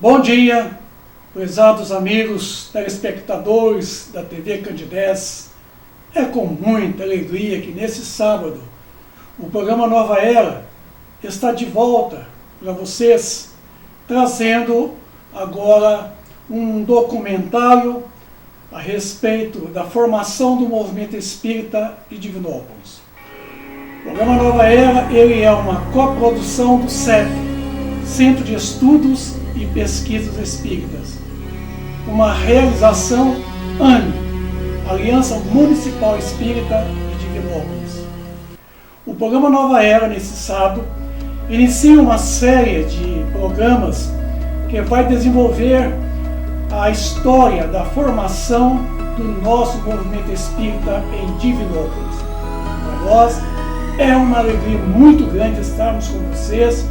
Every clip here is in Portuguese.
Bom dia, prezados amigos telespectadores da TV Candidez. É com muita alegria que nesse sábado o programa Nova Era está de volta para vocês, trazendo agora um documentário a respeito da formação do movimento espírita de Divinópolis. O programa Nova Era ele é uma coprodução do CEP, Centro de Estudos e Pesquisas Espíritas, uma realização ANE, Aliança Municipal Espírita de Divinópolis. O programa Nova Era, nesse sábado, inicia uma série de programas que vai desenvolver a história da formação do nosso movimento espírita em Divinópolis. Para nós é uma alegria muito grande estarmos com vocês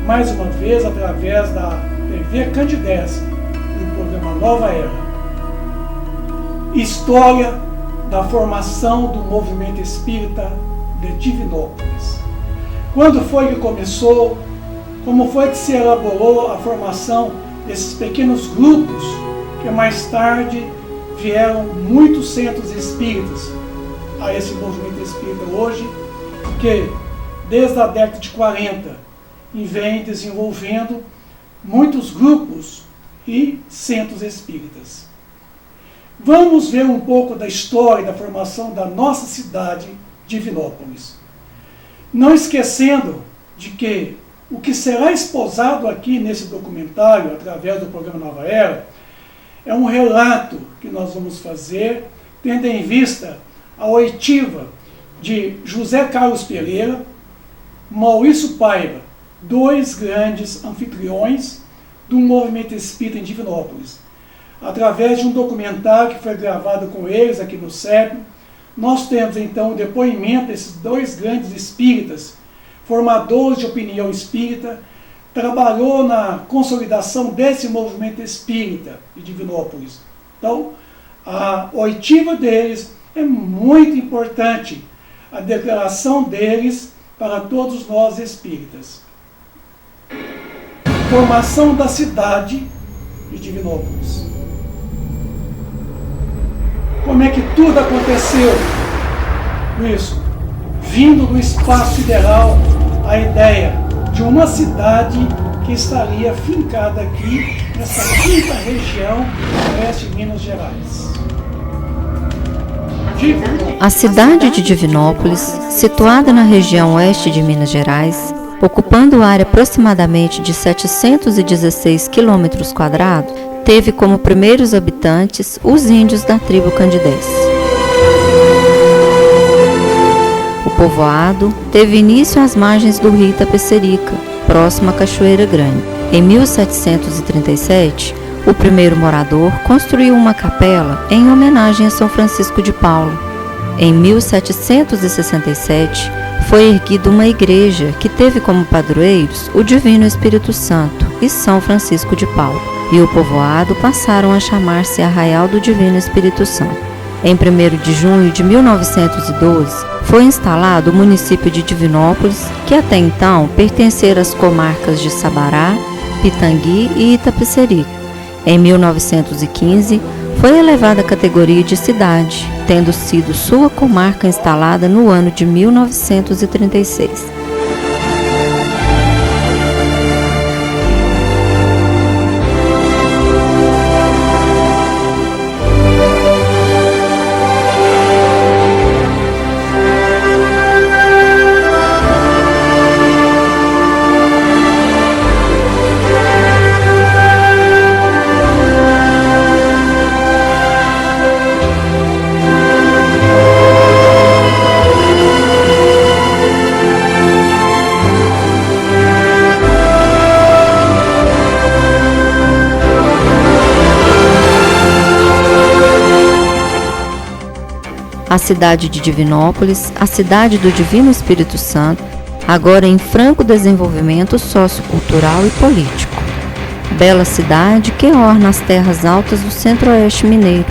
mais uma vez através da TV Candidez, no programa Nova Era. História da formação do movimento espírita de Divinópolis. Quando foi que começou? Como foi que se elaborou a formação desses pequenos grupos que mais tarde vieram muitos centros espíritas a esse movimento espírita hoje, que desde a década de 40 vem desenvolvendo muitos grupos e centros espíritas. Vamos ver um pouco da história da formação da nossa cidade, Divinópolis. Não esquecendo de que o que será esposado aqui nesse documentário, através do programa Nova Era, é um relato que nós vamos fazer, tendo em vista a oitiva de José Carlos Pereira, Maurício Paiva, dois grandes anfitriões do movimento espírita em Divinópolis. Através de um documentário que foi gravado com eles aqui no CEP, nós temos então o depoimento desses dois grandes espíritas, formadores de opinião espírita, trabalhou na consolidação desse movimento espírita de Divinópolis. Então, a oitiva deles é muito importante, a declaração deles para todos nós espíritas. Formação da cidade de Divinópolis. Como é que tudo aconteceu? Isso, vindo do espaço sideral, a ideia de uma cidade que estaria fincada aqui, nessa quinta região oeste de Minas Gerais. A cidade de Divinópolis, situada na região oeste de Minas Gerais, ocupando área aproximadamente de 716 km², teve como primeiros habitantes os índios da tribo Candidez. O povoado teve início às margens do rio Itapecerica, próximo à Cachoeira Grande. Em 1737, o primeiro morador construiu uma capela em homenagem a São Francisco de Paulo. Em 1767, foi erguida uma igreja que teve como padroeiros o Divino Espírito Santo e São Francisco de Paulo, e o povoado passaram a chamar-se Arraial do Divino Espírito Santo. Em 1º de junho de 1912, foi instalado o município de Divinópolis, que até então pertencia às comarcas de Sabará, Pitangui e Itapecerica. Em 1915, foi elevada à categoria de cidade, tendo sido sua comarca instalada no ano de 1936. A cidade de Divinópolis, a cidade do Divino Espírito Santo, agora em franco desenvolvimento sociocultural e político. Bela cidade que orna as terras altas do centro-oeste mineiro.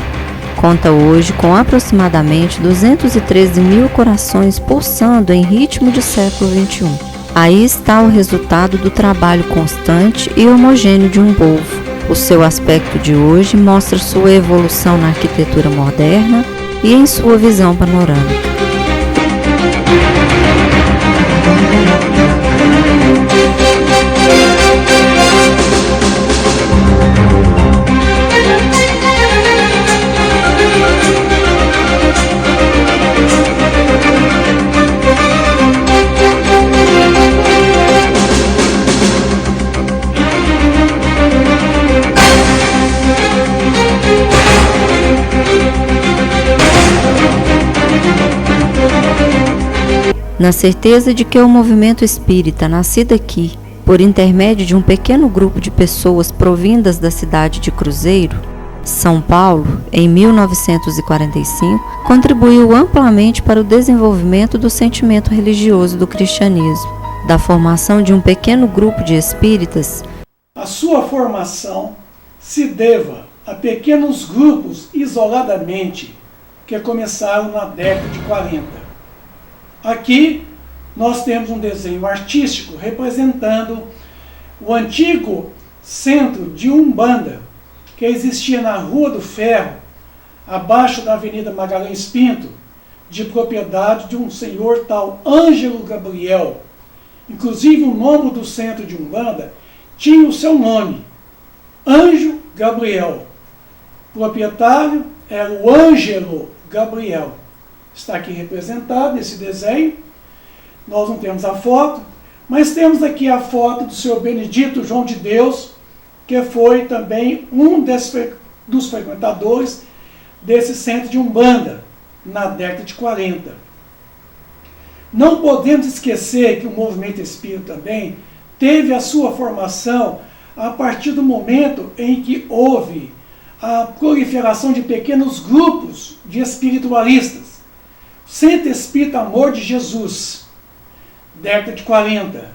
Conta hoje com aproximadamente 213 mil corações pulsando em ritmo de século XXI. Aí está o resultado do trabalho constante e homogêneo de um povo, O seu aspecto de hoje mostra sua evolução na arquitetura moderna e em sua visão panorâmica. Na certeza de que o movimento espírita, nascido aqui, por intermédio de um pequeno grupo de pessoas provindas da cidade de Cruzeiro, São Paulo, em 1945, contribuiu amplamente para o desenvolvimento do sentimento religioso do cristianismo, da formação de um pequeno grupo de espíritas. A sua formação se deva a pequenos grupos isoladamente que começaram na década de 40. Aqui nós temos um desenho artístico representando o antigo centro de Umbanda, que existia na Rua do Ferro, abaixo da Avenida Magalhães Pinto, de propriedade de um senhor tal Ângelo Gabriel. Inclusive o nome do centro de Umbanda tinha o seu nome, Anjo Gabriel. O proprietário era o Ângelo Gabriel. Está aqui representado nesse desenho. Nós não temos a foto, mas temos aqui a foto do senhor Benedito João de Deus, que foi também um dos frequentadores desse centro de Umbanda, na década de 40. Não podemos esquecer que o movimento espírita também teve a sua formação a partir do momento em que houve a proliferação de pequenos grupos de espiritualistas. Centro Espírita Amor de Jesus, década de 40.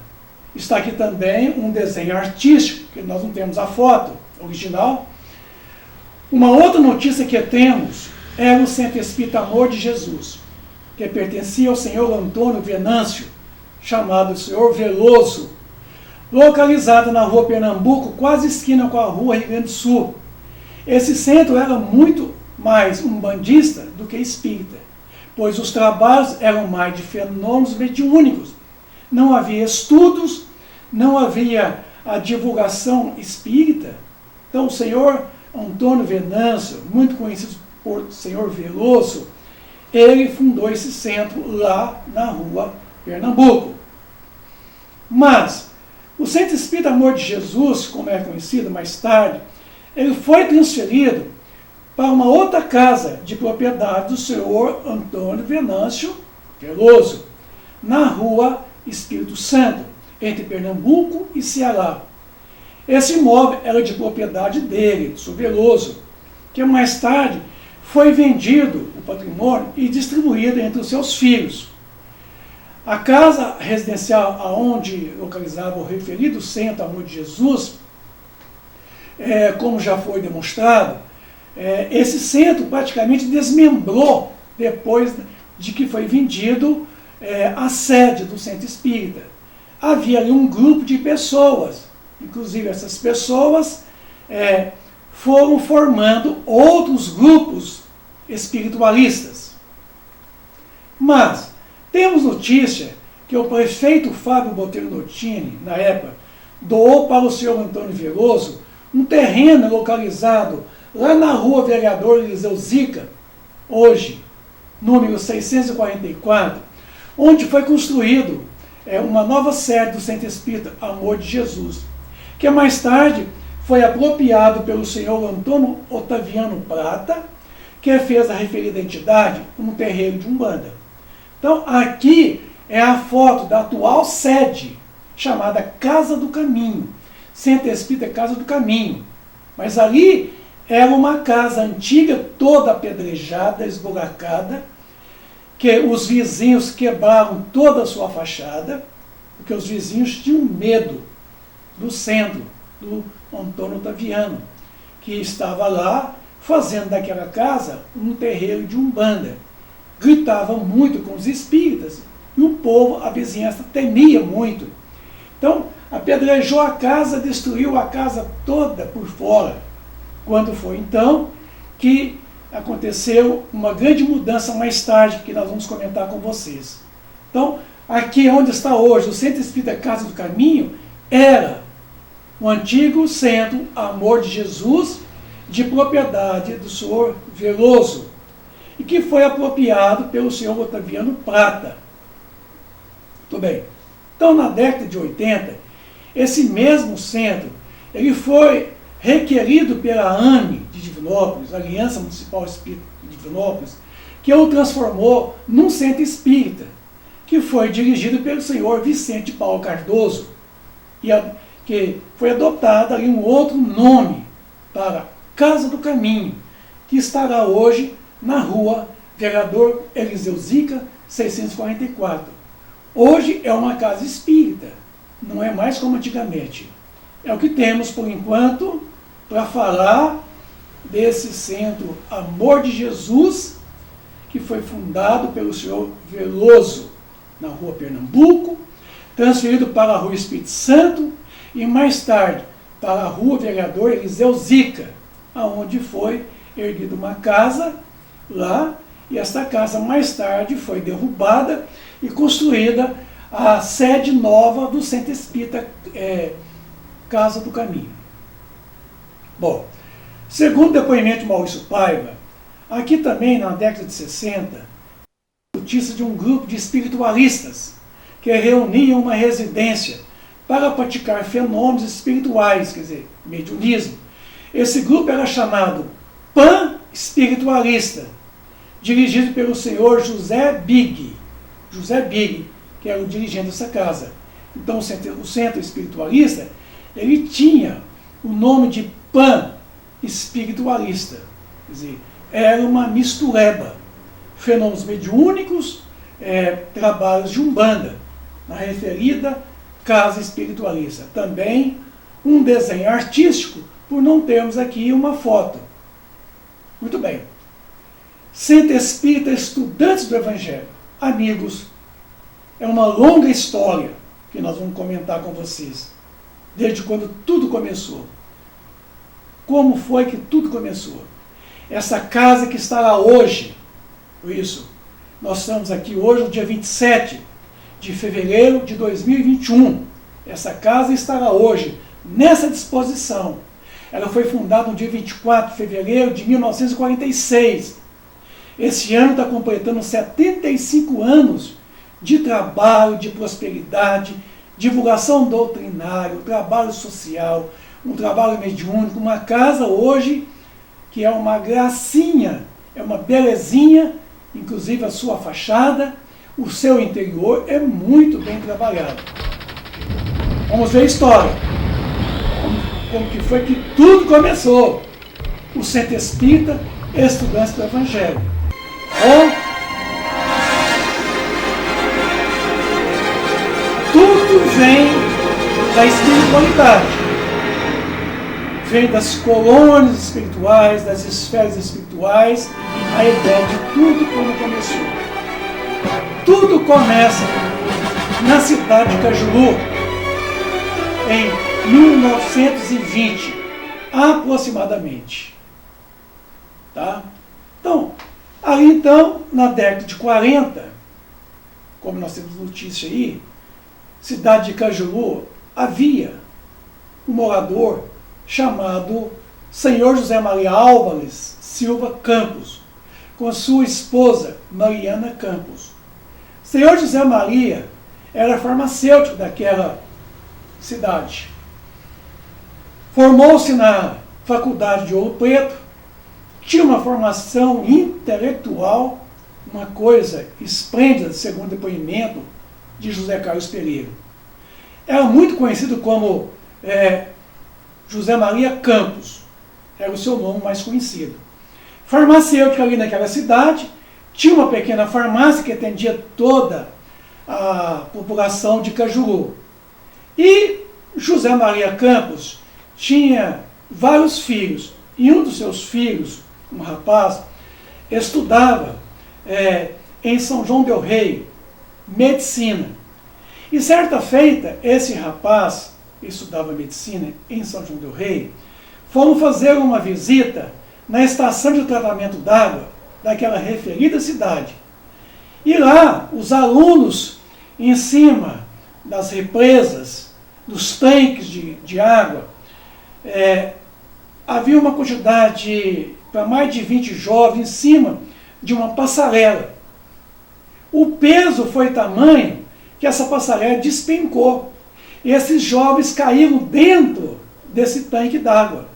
Está aqui também um desenho artístico, que nós não temos a foto original. Uma outra notícia que temos é o Centro Espírita Amor de Jesus, que pertencia ao senhor Antônio Venâncio, chamado senhor Veloso, localizado na Rua Pernambuco, quase esquina com a Rua Rio Grande do Sul. Esse centro era muito mais umbandista do que espírita, pois os trabalhos eram mais de fenômenos mediúnicos. Não havia estudos, não havia a divulgação espírita. Então o senhor Antônio Venâncio, muito conhecido por senhor Veloso, ele fundou esse centro lá na Rua Pernambuco. Mas o Centro Espírita Amor de Jesus, como é conhecido mais tarde, ele foi transferido para uma outra casa de propriedade do senhor Antônio Venâncio Veloso, na Rua Espírito Santo, entre Pernambuco e Ceará. Esse imóvel era de propriedade dele, do senhor Veloso, que mais tarde foi vendido, o patrimônio, e distribuído entre os seus filhos. A casa residencial aonde localizava o referido Centro Amor de Jesus, como já foi demonstrado, esse centro praticamente desmembrou depois de que foi vendido a sede do Centro Espírita. Havia ali um grupo de pessoas, inclusive essas pessoas foram formando outros grupos espiritualistas. Mas temos notícia que o prefeito Fábio Botelho Notini, na época, doou para o senhor Antônio Veloso um terreno localizado lá na Rua Vereador Eliseu Zica, hoje, número 644, onde foi construído uma nova sede do Centro Espírita Amor de Jesus, que mais tarde foi apropriado pelo senhor Antônio Otaviano Prata, que fez a referida entidade um terreiro de Umbanda. Então, aqui é a foto da atual sede, chamada Casa do Caminho, Centro Espírita Casa do Caminho. Mas ali era uma casa antiga, toda apedrejada, esburacada, que os vizinhos quebraram toda a sua fachada, porque os vizinhos tinham medo do centro, do Antônio Otaviano, que estava lá fazendo daquela casa um terreiro de Umbanda. Gritava muito com os espíritas, e o povo, a vizinhança, temia muito. Então, apedrejou a casa, destruiu a casa toda por fora. Quando foi então que aconteceu uma grande mudança mais tarde, que nós vamos comentar com vocês. Então, aqui onde está hoje o Centro Espírita Casa do Caminho, era o antigo Centro Amor de Jesus, de propriedade do senhor Veloso, e que foi apropriado pelo senhor Otaviano Prata. Muito bem. Então, na década de 80, esse mesmo centro, ele foi requerido pela AME de Divinópolis, Aliança Municipal Espírita de Divinópolis, que o transformou num centro espírita, que foi dirigido pelo senhor Vicente Paulo Cardoso, que foi adotado ali um outro nome para Casa do Caminho, que estará hoje na rua Vereador Eliseu Zica, 644. Hoje é uma casa espírita, não é mais como antigamente. É o que temos por enquanto para falar desse Centro Amor de Jesus, que foi fundado pelo senhor Veloso, na rua Pernambuco, transferido para a rua Espírito Santo e mais tarde para a rua Vereador Eliseu Zica, aonde foi erguida uma casa lá, e essa casa mais tarde foi derrubada e construída a sede nova do Centro Espírita Casa do Caminho. Bom, segundo o depoimento de Maurício Paiva, aqui também na década de 60, notícia de um grupo de espiritualistas que reuniam uma residência para praticar fenômenos espirituais, quer dizer, mediunismo. Esse grupo era chamado Pan-Espiritualista, dirigido pelo senhor José Big, que era o dirigente dessa casa. Então, o centro espiritualista, ele tinha o nome de Pan-Espiritualista, quer dizer, era uma mistureba, fenômenos mediúnicos, trabalhos de Umbanda, na referida casa espiritualista. Também um desenho artístico, por não termos aqui uma foto. Muito bem. Centro Espírita Estudantes do Evangelho. Amigos, é uma longa história que nós vamos comentar com vocês, desde quando tudo começou. Como foi que tudo começou? Essa casa que está lá hoje, por isso, nós estamos aqui hoje no dia 27 de fevereiro de 2021. Essa casa estará hoje nessa disposição. Ela foi fundada no dia 24 de fevereiro de 1946. Esse ano está completando 75 anos de trabalho, de prosperidade, divulgação doutrinária, trabalho social, um trabalho mediúnico, uma casa hoje que é uma gracinha, é uma belezinha, inclusive a sua fachada, o seu interior é muito bem trabalhado. Vamos ver a história. Como que foi que tudo começou. O Centro Espírita Estudantes do Evangelho. Tudo vem da espiritualidade. Vem das colônias espirituais, das esferas espirituais, a ideia de tudo como começou. Tudo começa na cidade de Cajuru, em 1920, aproximadamente. Tá? Então, ali então, na década de 40, como nós temos notícia aí, cidade de Cajuru, havia um morador chamado Senhor José Maria Álvares Silva Campos, com a sua esposa Mariana Campos. Senhor José Maria era farmacêutico daquela cidade. Formou-se na Faculdade de Ouro Preto, tinha uma formação intelectual, uma coisa esplêndida, segundo o depoimento de José Carlos Pereira. Era muito conhecido como José Maria Campos, era o seu nome mais conhecido. Farmacêutico ali naquela cidade, tinha uma pequena farmácia que atendia toda a população de Cajuru. E José Maria Campos tinha vários filhos, e um dos seus filhos, um rapaz, estudava em São João del Rei, medicina. E certa feita, esse rapaz, estudava medicina em São João del Rei, foram fazer uma visita na estação de tratamento d'água daquela referida cidade. E lá, os alunos, em cima das represas, dos tanques de água, havia uma quantidade para mais de 20 jovens em cima de uma passarela. O peso foi tamanho que essa passarela despencou. E esses jovens caíram dentro desse tanque d'água.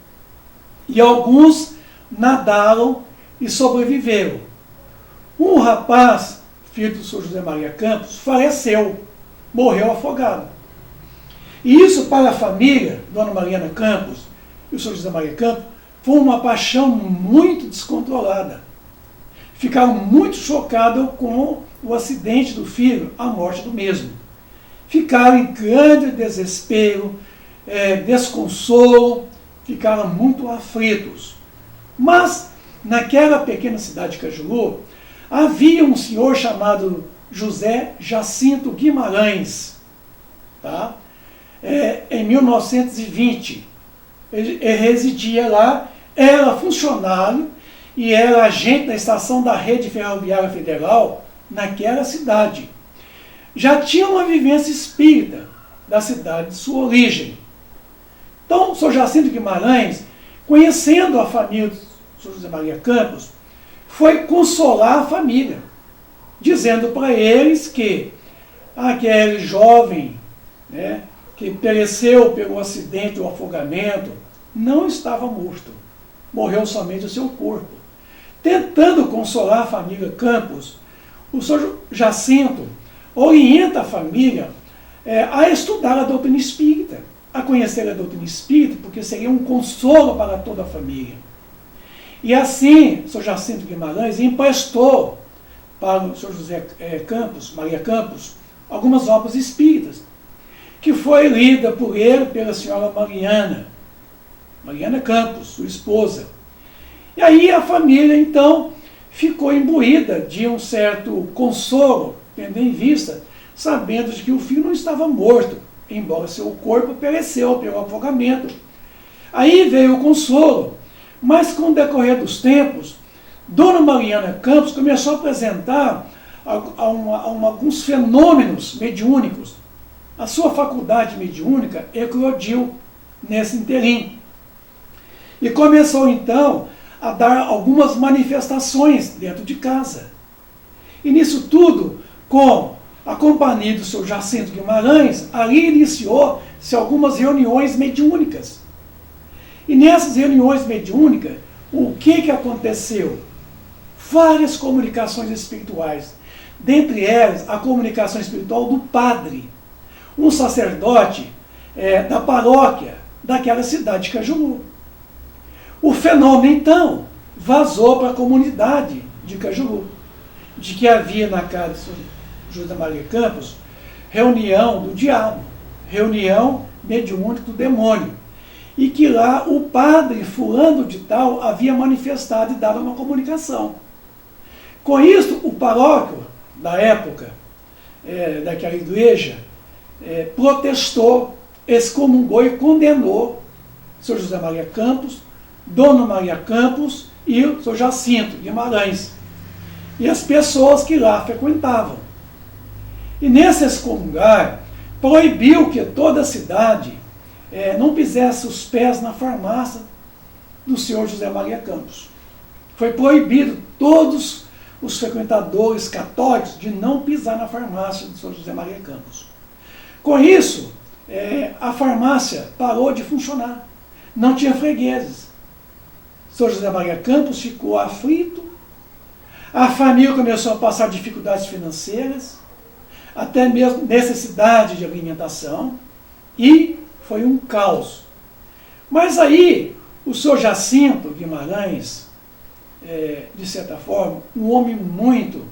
E alguns nadaram e sobreviveram. Um rapaz, filho do Sr. José Maria Campos, faleceu, morreu afogado. E isso para a família, Dona Mariana Campos e o Sr. José Maria Campos, foi uma paixão muito descontrolada. Ficaram muito chocados com o acidente do filho, a morte do mesmo. Ficaram em grande desespero, desconsolo, ficaram muito aflitos. Mas, naquela pequena cidade de Cajuru, havia um senhor chamado José Jacinto Guimarães, tá? Em 1920. Ele residia lá, era funcionário e era agente da estação da Rede Ferroviária Federal naquela cidade. Já tinha uma vivência espírita da cidade de sua origem. Então, o Sr. Jacinto Guimarães, conhecendo a família do Sr. José Maria Campos, foi consolar a família, dizendo para eles que aquele jovem, né, que pereceu pelo acidente ou afogamento, não estava morto. Morreu somente o seu corpo. Tentando consolar a família Campos, o Sr. Jacinto orienta a família a estudar a doutrina espírita, a conhecer a doutrina espírita, porque seria um consolo para toda a família. E assim, o Sr. Jacinto Guimarães emprestou para o Sr. José Maria Campos, algumas obras espíritas, que foi lida por ele pela senhora Mariana Campos, sua esposa. E aí a família, então, ficou imbuída de um certo consolo, tendo em vista, sabendo de que o filho não estava morto, embora seu corpo pereceu pelo afogamento. Aí veio o consolo, mas com o decorrer dos tempos, Dona Mariana Campos começou a apresentar alguns fenômenos mediúnicos. A sua faculdade mediúnica eclodiu nesse interim. E começou então a dar algumas manifestações dentro de casa. E nisso tudo, com a companhia do Sr. Jacinto Guimarães, ali iniciou-se algumas reuniões mediúnicas. E nessas reuniões mediúnicas, o que aconteceu? Várias comunicações espirituais. Dentre elas, a comunicação espiritual do padre, um sacerdote da paróquia daquela cidade de Cajuru. O fenômeno, então, vazou para a comunidade de Cajuru, de que havia na casa de José Maria Campos reunião do diabo, reunião mediúnica do demônio, e que lá o padre fulano de tal havia manifestado e dado uma comunicação. Com isso, o paróquio da época, daquela igreja, protestou, excomungou e condenou o Sr. José Maria Campos, Dona Maria Campos e o Sr. Jacinto Guimarães, e as pessoas que lá frequentavam. E nesse excomungar, proibiu que toda a cidade não pusesse os pés na farmácia do Sr. José Maria Campos. Foi proibido todos os frequentadores católicos de não pisar na farmácia do Sr. José Maria Campos. Com isso, a farmácia parou de funcionar. Não tinha fregueses. O Sr. José Maria Campos ficou aflito, a família começou a passar dificuldades financeiras, até mesmo necessidade de alimentação, e foi um caos. Mas aí, o Sr. Jacinto Guimarães, de certa forma, um homem muito,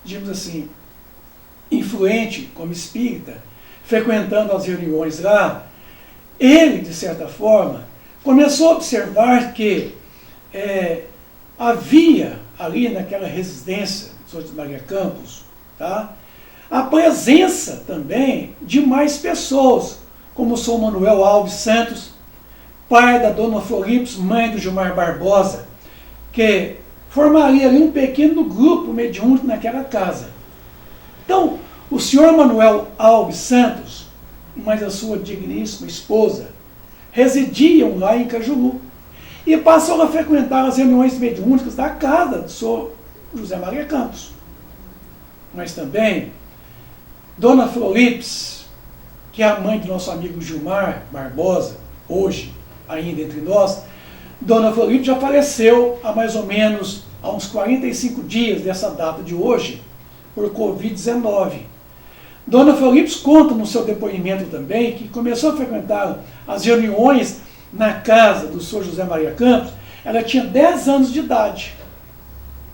digamos assim, influente como espírita, frequentando as reuniões lá, ele, de certa forma, começou a observar que havia ali naquela residência do Sr. Maria Campos, tá, a presença também de mais pessoas, como o Sr. Manuel Alves Santos, pai da dona Florips, mãe do Gilmar Barbosa, que formaria ali um pequeno grupo mediúnico naquela casa. Então, o Sr. Manuel Alves Santos, mas a sua digníssima esposa, residiam lá em Cajuru e passou a frequentar as reuniões mediúnicas da casa do Sr. José Maria Campos. Mas também, dona Florips, que é a mãe do nosso amigo Gilmar Barbosa, hoje ainda entre nós, dona Florips já faleceu há mais ou menos há uns 45 dias dessa data de hoje, por Covid-19. Dona Florips conta no seu depoimento também que começou a frequentar as reuniões na casa do Sr. José Maria Campos, ela tinha 10 anos de idade.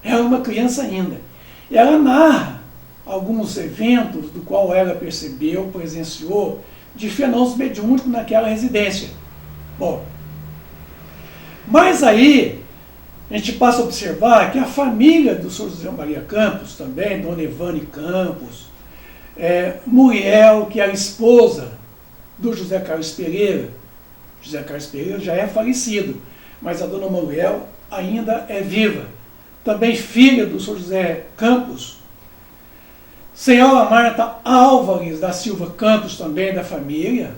Era uma criança ainda. E ela narra alguns eventos do qual ela percebeu, presenciou, de fenômenos mediúnicos naquela residência. Bom, mas aí a gente passa a observar que a família do Sr. José Maria Campos também, dona Evane Campos, Muriel, que era esposa do José Carlos Pereira. José Carlos Pereira já é falecido, mas a dona Muriel ainda é viva. Também filha do Sr. José Campos. Senhora Marta Álvares da Silva Campos, também da família.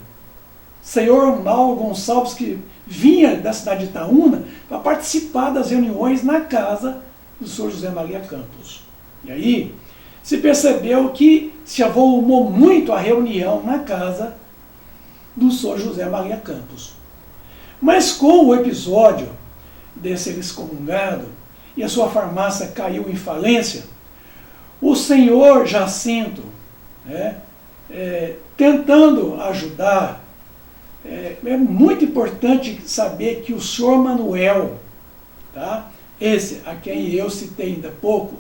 Senhor Ronaldo Gonçalves, que vinha da cidade de Itaúna para participar das reuniões na casa do Sr. José Maria Campos. E aí se percebeu que se avolumou muito a reunião na casa do Sr. José Maria Campos. Mas com o episódio desse excomungado e a sua farmácia caiu em falência, o senhor Jacinto, tentando ajudar, é muito importante saber que o senhor Manuel, tá? Esse a quem eu citei ainda há pouco,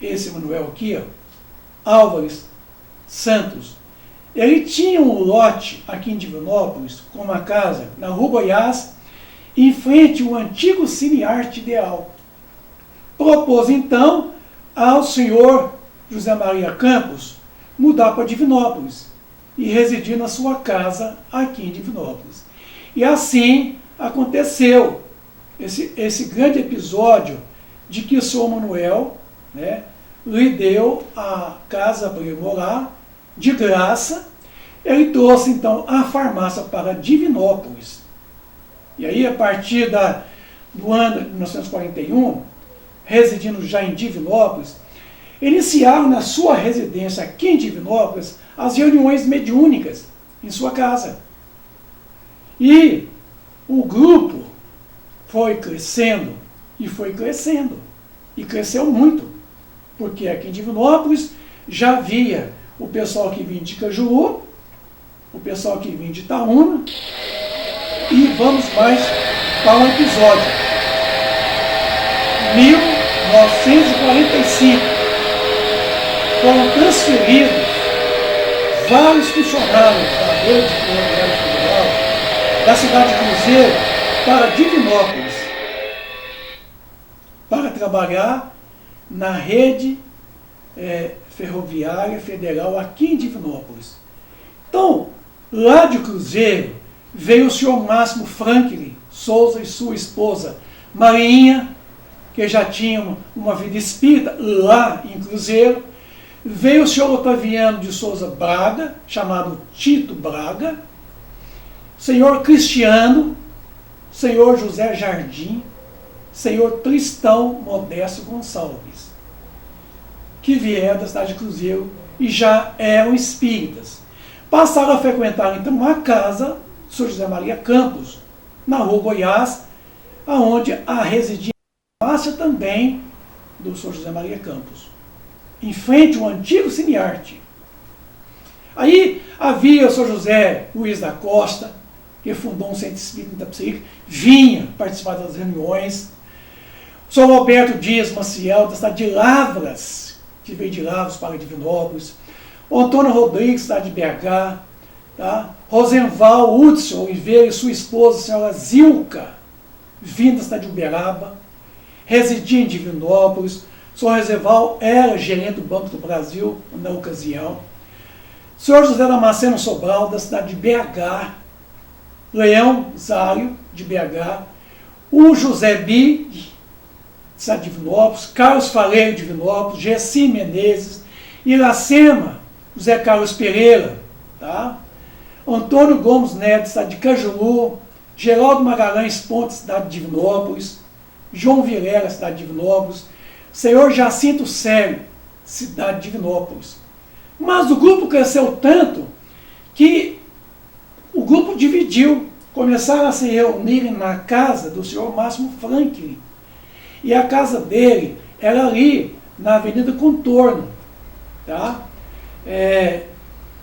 esse Manuel aqui, Álvares Santos, ele tinha um lote aqui em Divinópolis, com uma casa na Rua Goiás, em frente ao antigo Cine Arte Ideal. Propôs então ao senhor José Maria Campos mudar para Divinópolis e residir na sua casa aqui em Divinópolis. E assim aconteceu esse grande episódio de que o senhor Manuel, lhe deu a casa para ele morar, de graça. Ele trouxe então a farmácia para Divinópolis. E aí, a partir do ano de 1941, residindo já em Divinópolis, iniciaram na sua residência aqui em Divinópolis as reuniões mediúnicas em sua casa. E o grupo foi crescendo e foi crescendo. E cresceu muito, porque aqui em Divinópolis já havia o pessoal que vinha de Cajuru, o pessoal que vinha de Itaúna, e vamos mais para um episódio. 1945, foram transferidos vários funcionários da rede ferroviária federal da cidade de Cruzeiro para Divinópolis, para trabalhar na rede ferroviária federal aqui em Divinópolis. Então, lá de Cruzeiro, veio o senhor Máximo Franklin Souza e sua esposa Marinha, que já tinham uma vida espírita lá em Cruzeiro. Veio o senhor Otaviano de Souza Braga, chamado Tito Braga, senhor Cristiano, senhor José Jardim, senhor Tristão Modesto Gonçalves, que vieram da cidade de Cruzeiro e já eram espíritas. Passaram a frequentar então a casa do Sr. José Maria Campos, na Rua Goiás, onde a residia a farmácia também do Sr. José Maria Campos, em frente ao antigo Cine Arte. Aí havia o Sr. José Luiz da Costa, que fundou um centro espírita em Itapecerica, vinha participar das reuniões. O Sr. Roberto Dias Maciel, da cidade de Lavras, que veio de Lavras para Divinópolis. O Antônio Rodrigues, cidade de BH. Tá? Rosenval Hudson Oliveira e sua esposa, a senhora Zilka, vinda da cidade de Uberaba, residia em Divinópolis. O senhor Rosenval era gerente do Banco do Brasil na ocasião. Senhor José Damasceno Sobral, da cidade de BH, Leão Zário, de BH, o José Bi, de cidade de Divinópolis, Carlos Faleiro, de Divinópolis, Gessi Menezes, Iracema, José Carlos Pereira, tá? Antônio Gomes Neto, cidade de Cajuru, Geraldo Magalhães Pontes, cidade de Divinópolis, João Vilela, cidade de Divinópolis, Senhor Jacinto Célio, cidade de Divinópolis. Mas o grupo cresceu tanto que o grupo dividiu, começaram a se reunir na casa do senhor Máximo Franklin. E a casa dele era ali, na Avenida Contorno. Tá?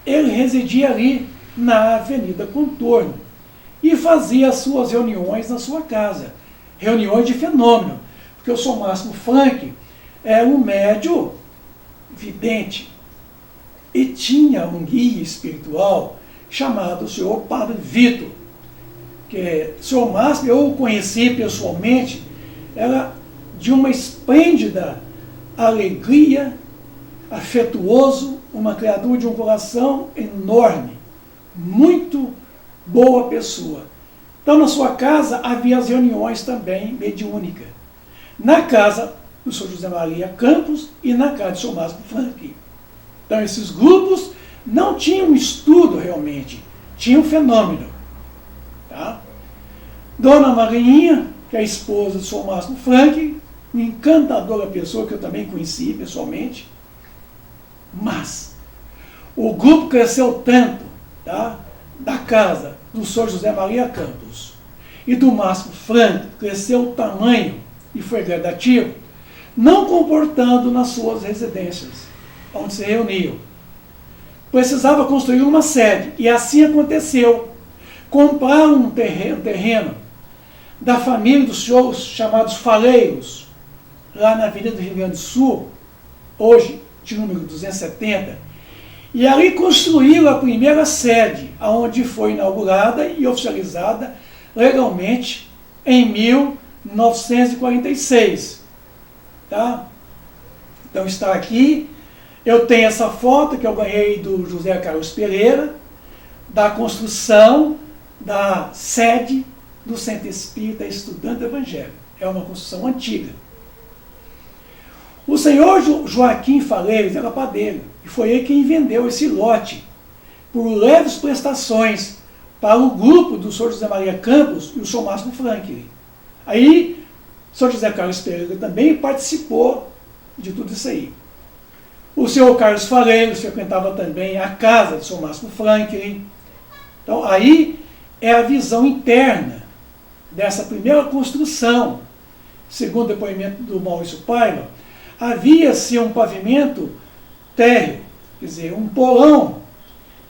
Ele residia ali na Avenida Contorno e fazia as suas reuniões na sua casa. Reuniões de fenômeno, porque o senhor Máximo Franklin era um médium vidente e tinha um guia espiritual chamado o senhor Padre Vitor, que o senhor Máximo, eu o conheci pessoalmente, era de uma esplêndida alegria, afetuoso, uma criatura de um coração enorme, muito boa pessoa. Então, na sua casa havia as reuniões também mediúnicas. Na casa do senhor José Maria Campos e na casa do senhor Máximo Franklin. Então, esses grupos não tinham um estudo realmente, tinham um fenômeno. Tá? Dona Marinha, que é a esposa do senhor Máximo Franklin, uma encantadora pessoa que eu também conheci pessoalmente, mas o grupo cresceu tanto, tá? Da casa do senhor José Maria Campos e do Máximo Franklin, cresceu o tamanho e foi gradativo, não comportando nas suas residências, onde se reuniam. Precisava construir uma sede, e assim aconteceu. Compraram um terreno da família dos senhores chamados Faleiros, lá na Avenida do Rio Grande do Sul, hoje de número 270, e ali construíram a primeira sede, onde foi inaugurada e oficializada legalmente em 1946. Tá? Então está aqui, eu tenho essa foto que eu ganhei do José Carlos Pereira, da construção da sede do Centro Espírita Estudante do Evangelho. É uma construção antiga. O senhor Joaquim Faleiros era padeiro, e foi ele quem vendeu esse lote por leves prestações para o grupo do senhor José Maria Campos e o senhor Máximo Franklin. Aí, o senhor José Carlos Pereira também participou de tudo isso aí. O senhor Carlos Faleiros frequentava também a casa do senhor Máximo Franklin. Então, aí é a visão interna dessa primeira construção. Segundo o depoimento do Maurício Paiva, havia-se um pavimento térreo, quer dizer, um polão,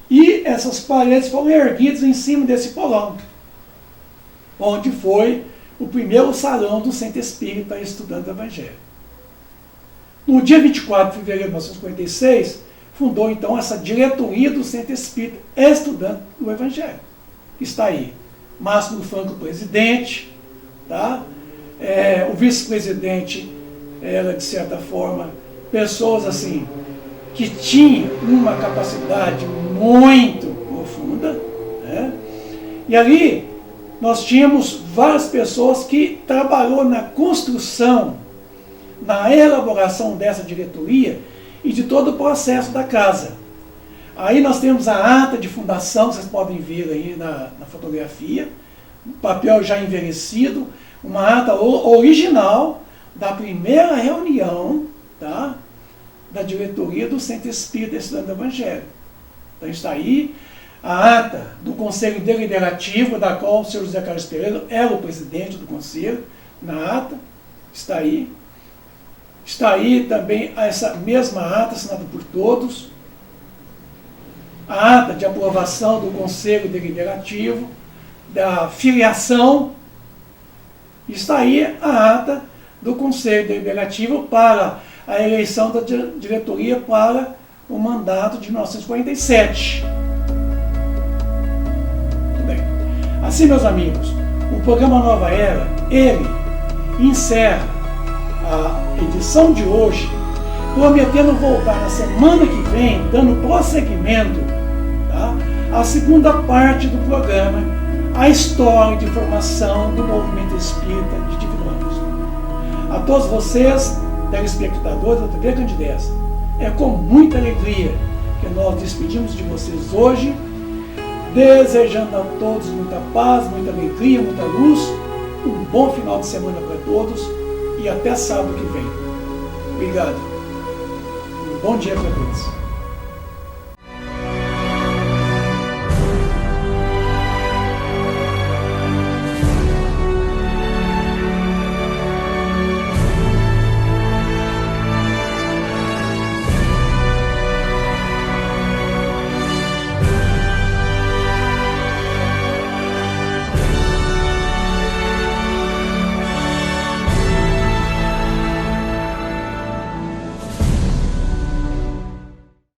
e essas paredes foram erguidas em cima desse polão, onde foi o primeiro salão do Centro Espírita Estudante do Evangelho. No dia 24 de fevereiro de 1946, fundou então essa diretoria do Centro Espírita Estudante do Evangelho. Está aí, Máximo Franklin, presidente, tá? O vice-presidente era, de certa forma, pessoas assim, que tinham uma capacidade muito profunda, né? E ali nós tínhamos várias pessoas que trabalhou na construção, na elaboração dessa diretoria e de todo o processo da casa. Aí nós temos a ata de fundação, vocês podem ver aí na fotografia, papel já envelhecido, uma ata original da primeira reunião, tá, da diretoria do Centro Espírita Estudante do Evangelho. Então está aí a ata do Conselho Deliberativo, da qual o senhor José Carlos Pereira era o presidente do conselho, na ata, está aí. Está aí também essa mesma ata assinada por todos, a ata de aprovação do Conselho Deliberativo, da filiação, está aí a ata do Conselho Deliberativo para a eleição da diretoria para o mandato de 1947. Muito bem. Assim, meus amigos, o programa Nova Era, ele encerra a edição de hoje, prometendo voltar na semana que vem, dando prosseguimento a segunda parte do programa, a história de formação do movimento espírita de Divinópolis. A todos vocês, telespectadores da TV Candidez, é com muita alegria que nós despedimos de vocês hoje, desejando a todos muita paz, muita alegria, muita luz, um bom final de semana para todos e até sábado que vem. Obrigado. Um bom dia para todos.